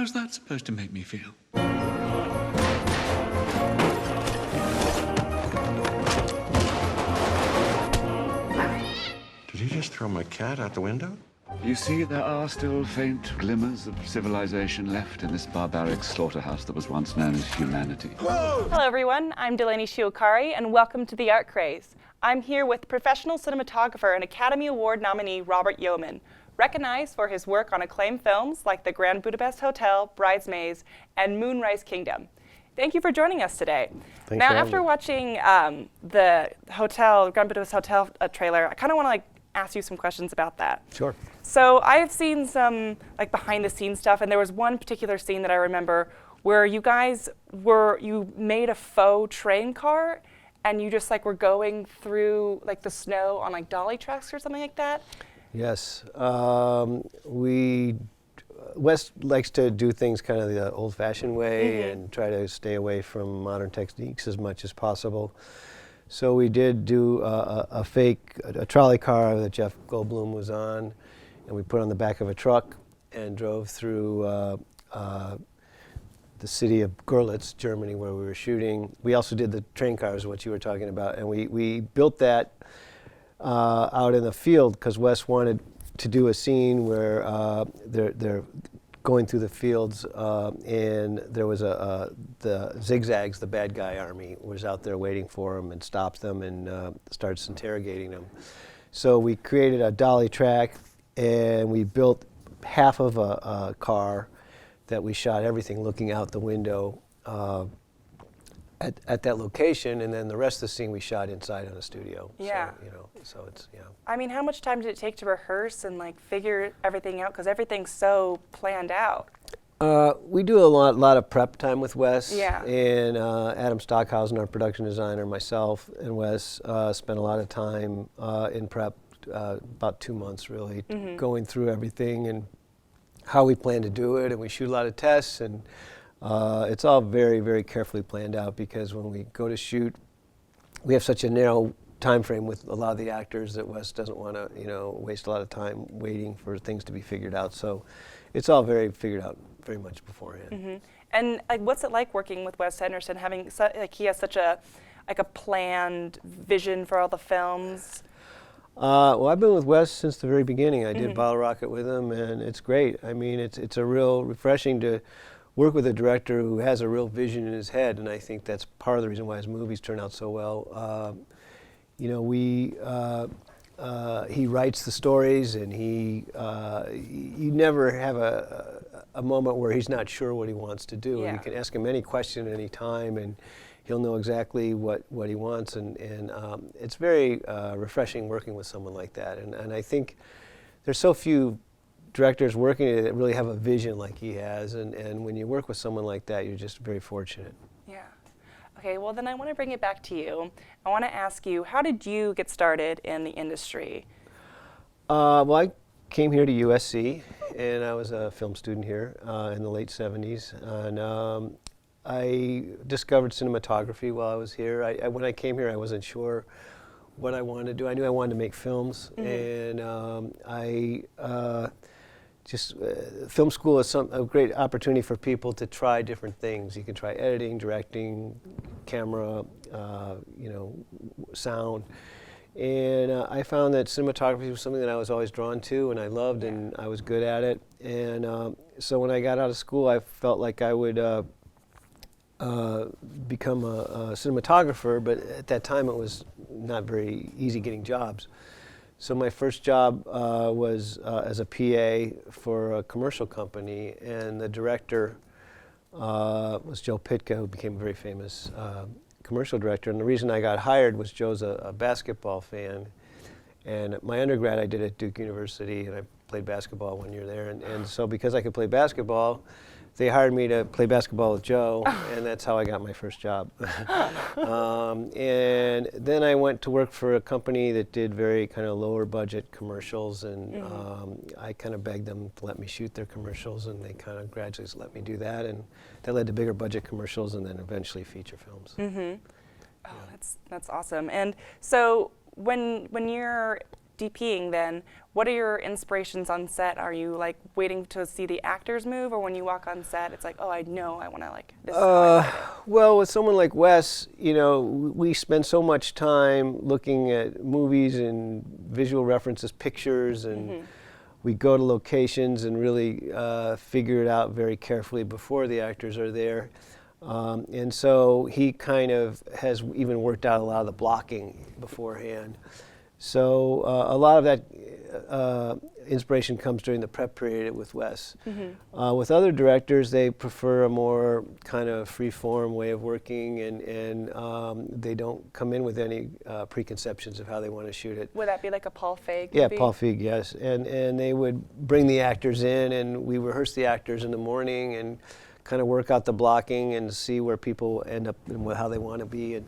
How's that supposed to make me feel? Did he just throw my cat out the window? You see, there are still faint glimmers of civilization left in this barbaric slaughterhouse that was once known as humanity. Hello everyone, I'm Delaney Shiokari and welcome to the Art Craze. I'm here with professional cinematographer and Academy Award nominee Robert Yeoman, recognized for his work on acclaimed films like The Grand Budapest Hotel, Bridesmaids, and Moonrise Kingdom. Thank you for joining us today. Thanks now, for after having me. watching the Grand Budapest Hotel trailer, I kind of want to ask you some questions about that. Sure. So I have seen some behind the scenes stuff, and there was one particular scene that I remember where you guys you made a faux train car and you just were going through the snow on dolly tracks or something like that. Yes. Wes likes to do things kind of the old-fashioned way and try to stay away from modern techniques as much as possible. So we did do a fake trolley car that Jeff Goldblum was on, and we put on the back of a truck and drove through the city of Görlitz, Germany, where we were shooting. We also did the train cars, what you were talking about, and we built that out in the field because Wes wanted to do a scene where they're going through the fields, and there was the Zigzags, the bad guy army, was out there waiting for them and stopped them and starts interrogating them. So we created a dolly track, and we built half of a car that we shot everything looking out the window at that location, and then the rest of the scene we shot inside in a studio. Yeah. So it's, yeah. I mean, how much time did it take to rehearse and figure everything out? Because everything's so planned out. We do a lot of prep time with Wes. Yeah. And Adam Stockhausen, our production designer, myself, and Wes spent a lot of time in prep, about 2 months really, going through everything and how we plan to do it. And we shoot a lot of tests, and it's all very, very carefully planned out because when we go to shoot, we have such a narrow time frame with a lot of the actors that Wes doesn't want to, waste a lot of time waiting for things to be figured out. So it's all very figured out very much beforehand. And what's it like working with Wes Anderson, having he has such a planned vision for all the films? Well, I've been with Wes since the very beginning. I did Bottle Rocket with him, and it's great. I mean, it's a real refreshing to work with a director who has a real vision in his head, and I think that's part of the reason why his movies turn out so well. He writes the stories, and you never have a moment where he's not sure what he wants to do. Yeah. You can ask him any question at any time, and he'll know exactly what he wants, and it's very refreshing working with someone like that. And I think there's so few directors working that really have a vision like he has, and when you work with someone like that, you're just very fortunate. Yeah. Okay, well then I want to bring it back to you. I want to ask you, how did you get started in the industry? Well, I came here to USC, and I was a film student here in the late 70s, and I discovered cinematography while I was here. When I came here, I wasn't sure what I wanted to do. I knew I wanted to make films, and film school is a great opportunity for people to try different things. You can try editing, directing, camera, sound. And I found that cinematography was something that I was always drawn to and I loved, and I was good at it. And so when I got out of school, I felt like I would become a cinematographer, but at that time it was not very easy getting jobs. So my first job was as a PA for a commercial company, and the director was Joe Pitka, who became a very famous commercial director. And the reason I got hired was Joe's a basketball fan, and my undergrad I did at Duke University, and I played basketball 1 year there. And so because I could play basketball, they hired me to play basketball with Joe, and that's how I got my first job. And then I went to work for a company that did very kind of lower budget commercials, and I kind of begged them to let me shoot their commercials, and they kind of gradually let me do that, and that led to bigger budget commercials and then eventually feature films. Oh, that's awesome. And so when you're DPing then, what are your inspirations on set? Are you like waiting to see the actors move, or when you walk on set, it's like, oh, I know I want to like this? Is how I write it. Well, with someone like Wes, you know, we spend so much time looking at movies and visual references, pictures, and we go to locations and really figure it out very carefully before the actors are there. And so he kind of has even worked out a lot of the blocking beforehand. So a lot of that inspiration comes during the prep period with Wes. With other directors, they prefer a more kind of free-form way of working, and they don't come in with any preconceptions of how they want to shoot it. Would that be like a Paul Feig? Yeah, movie? Paul Feig, yes. And they would bring the actors in, and we rehearse the actors in the morning and kind of work out the blocking and see where people end up and how they want to be. And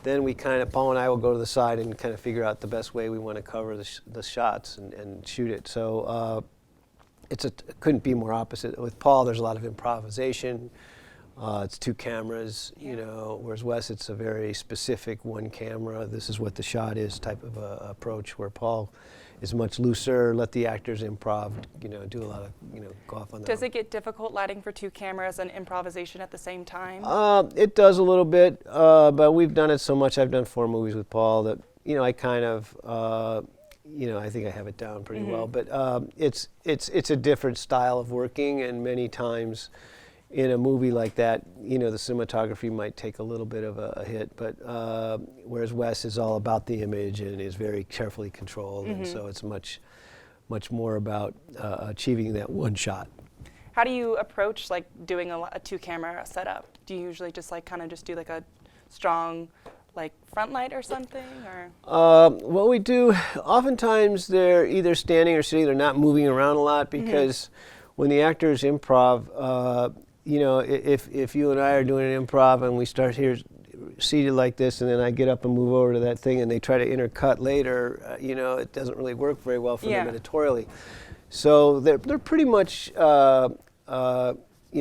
then we kind of, Paul and I will go to the side and kind of figure out the best way we want to cover the shots and shoot it. So it couldn't be more opposite. With Paul, there's a lot of improvisation. It's two cameras, you know, whereas Wes, it's a very specific one camera. This is what the shot is type of approach, where Paul is much looser, let the actors improv, you know, do a lot of, you know, go off on that. Does it get difficult lighting for two cameras and improvisation at the same time? It does a little bit, but we've done it so much. I've done 4 movies with Paul that, you know, I kind of, you know, I think I have it down pretty well. But it's a different style of working, and many times in a movie like that, you know, the cinematography might take a little bit of a hit, but whereas Wes is all about the image and is very carefully controlled, and so it's much more about achieving that one shot. How do you approach like doing a 2-camera setup? Do you usually just like kind of just do like a strong like front light or something, or? What we do, oftentimes they're either standing or sitting, they're not moving around a lot, because when the actors improv, you know, if you and I are doing an improv and we start here seated like this, and then I get up and move over to that thing and they try to intercut later, you know, it doesn't really work very well for them editorially. So they're pretty much, you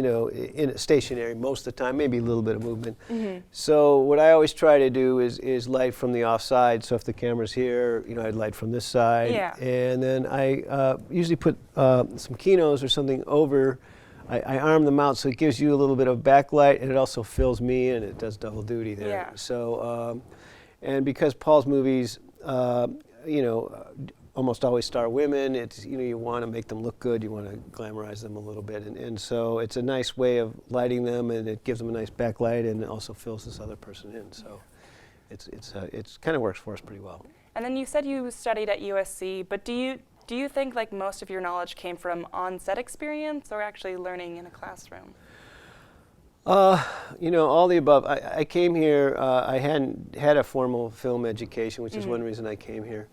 know, stationary most of the time, maybe a little bit of movement. So what I always try to do is light from the offside. So if the camera's here, you know, I'd light from this side. And then I usually put some kinos or something over. I arm them out so it gives you a little bit of backlight, and it also fills me in. It does double duty there. So, and because Paul's movies, you know, almost always star women, it's, you know, you want to make them look good, you want to glamorize them a little bit, and so it's a nice way of lighting them, and it gives them a nice backlight, and it also fills this other person in. So it's kind of works for us pretty well. And then you said you studied at USC, but do you think like most of your knowledge came from on-set experience or actually learning in a classroom? You know, all the above. I came here, I hadn't had a formal film education, which is one reason I came here.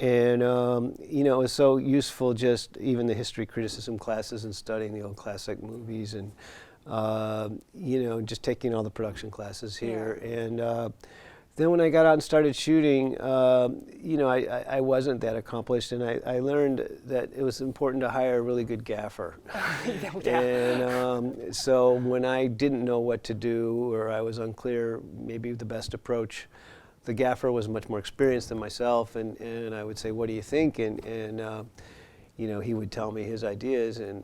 And, you know, it was so useful, just even the history criticism classes and studying the old classic movies, and, you know, just taking all the production classes here. And then when I got out and started shooting, you know, I wasn't that accomplished, and I learned that it was important to hire a really good gaffer. And so when I didn't know what to do, or I was unclear maybe the best approach, the gaffer was much more experienced than myself, and I would say, what do you think? And you know, he would tell me his ideas, and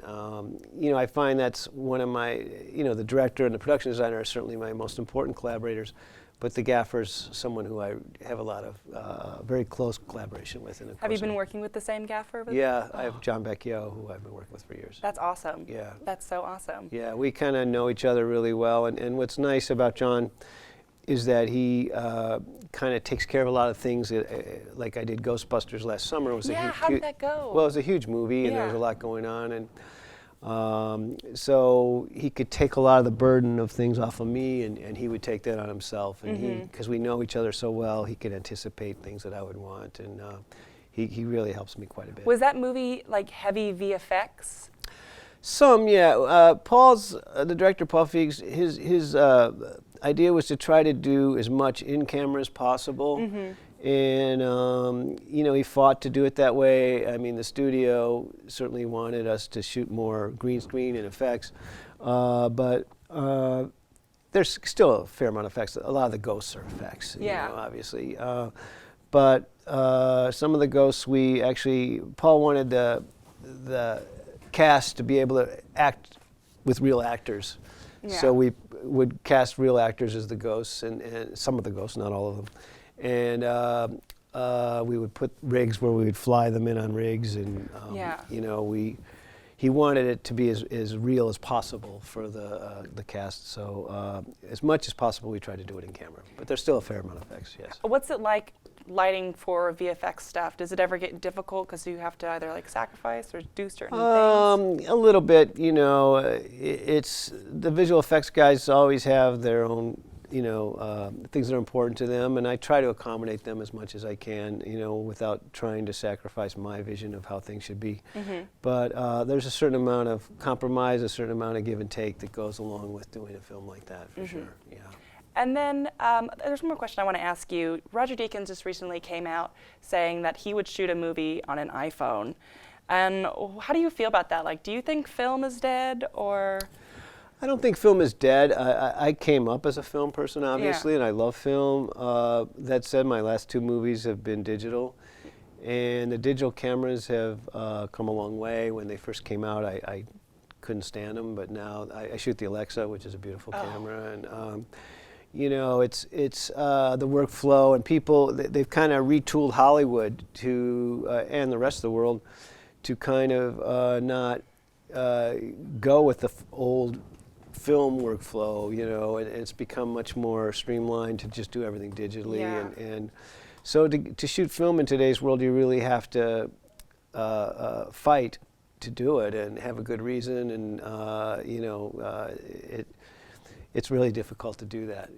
you know, I find that's one of my, you know, the director and the production designer are certainly my most important collaborators, but the gaffer's someone who I have a lot of very close collaboration with. And have you been working with the same gaffer? Yeah, I have John Becchio, who I've been working with for years. That's awesome. Yeah. That's so awesome. Yeah, we kind of know each other really well, and what's nice about John is that he kind of takes care of a lot of things. Like I did Ghostbusters last summer. It was a huge, how did that go? Well, it was a huge movie, and there was a lot going on, and so he could take a lot of the burden of things off of me, and he would take that on himself. And because we know each other so well, he could anticipate things that I would want, and he really helps me quite a bit. Was that movie like heavy VFX? Some, yeah. Paul's, the director, Paul Feig, his idea was to try to do as much in camera as possible. And, you know, he fought to do it that way. I mean, the studio certainly wanted us to shoot more green screen and effects. But there's still a fair amount of effects. A lot of the ghosts are effects, you know, obviously. But some of the ghosts we actually, Paul wanted the cast to be able to act with real actors. Yeah. So we would cast real actors as the ghosts, and some of the ghosts, not all of them. And we would put rigs where we would fly them in on rigs, and Yeah. you know, he wanted it to be as real as possible for the cast. So as much as possible, we tried to do it in camera. But there's still a fair amount of effects, yes. What's it like lighting for VFX stuff? Does it ever get difficult because you have to either like sacrifice or do certain things? A little bit, you know. It's the visual effects guys always have their own, you know, things that are important to them, and I try to accommodate them as much as I can, you know, without trying to sacrifice my vision of how things should be. But there's a certain amount of compromise, a certain amount of give and take that goes along with doing a film like that, for sure. Yeah. And then there's one more question I want to ask you. Roger Deakins just recently came out saying that he would shoot a movie on an iPhone. And how do you feel about that? Like, do you think film is dead, or? I don't think film is dead. I came up as a film person, obviously, and I love film. That said, my last 2 movies have been digital. And the digital cameras have come a long way. When they first came out, I couldn't stand them, but now I shoot the Alexa, which is a beautiful camera. And you know, it's the workflow, and people, they've kind of retooled Hollywood to, and the rest of the world, to kind of not go with the old film workflow, you know, and it's become much more streamlined to just do everything digitally. Yeah. And so to shoot film in today's world, you really have to fight to do it and have a good reason, and you know, it's really difficult to do that.